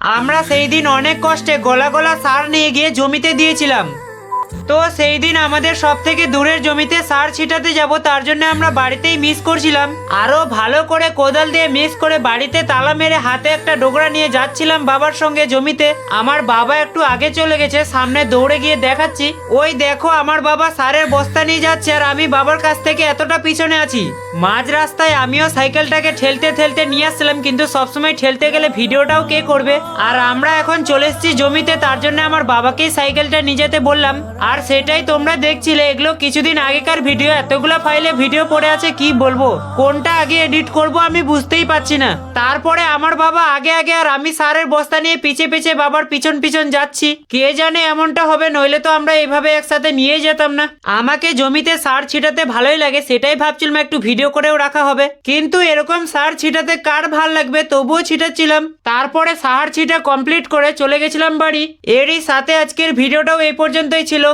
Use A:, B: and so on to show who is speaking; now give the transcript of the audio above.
A: আমরা সেই দিন অনেক কষ্টে গলা গলা সার নিয়ে গিয়ে জমিতে দিয়েছিলাম। তো সেই দিন আমাদের সব থেকে দূরের জমিতে সার ছিটাতে যাব, তার জন্য আমরা বাড়িতেই মিক্স করছিলাম। আরো ভালো করে কোদাল দিয়ে মিক্স করে বাড়িতে তালা মেরে হাতে একটা ডোকরা নিয়ে যাচ্ছিলাম বাবার সঙ্গে জমিতে। আমার বাবা একটু আগে চলে গেছে, সামনে দৌড়ে গিয়ে দেখাচ্ছি, ওই দেখো আমার বাবা সারের বস্তা নিয়ে যাচ্ছে আর আমি বাবার কাছ থেকে এতটা পিছনে আছি। মাঝ রাস্তায় আমিও সাইকেলটাকে ঠেলতে ঠেলতে নিয়ে আসছিলাম, কিন্তু সবসময় ঠেলতে গেলে ভিডিওটাও কে করবে। আর আমরা এখন চলে এসেছি জমিতে, তার জন্য আমার বাবাকেই সাইকেলটা নিয়ে যেতে বললাম। আর সেটাই তোমরা দেখছিলে, এগুলো কিছুদিন আগেকার ভিডিও। এতগুলো ফাইলে ভিডিও পড়ে আছে, কি বলবো, কোনটা আগে এডিট করব আমি বুঝতেই পারছি না। তারপরে আমার বাবা আগে আগে আর আমি সারের বস্তা নিয়ে পিছে পিছে বাবার পিছন পিছন যাচ্ছি। কে জানে এমনটা হবে, নইলে তো আমরা এইভাবে একসাথে নিয়ে যেতাম না। আমাকে জমিতে সার ছিটাতে ভালোই লাগে, সেটাই ভাবছিলাম একটু ভিডিও করেও রাখা হবে, কিন্তু এরকম সার ছিটাতে কার ভাল লাগবে, তবুও ছিটাচ্ছিলাম। তারপরে সার ছিটা কমপ্লিট করে চলে গেছিলাম বাড়ি। এরই সাথে আজকের ভিডিওটাও এই পর্যন্তই ছিল।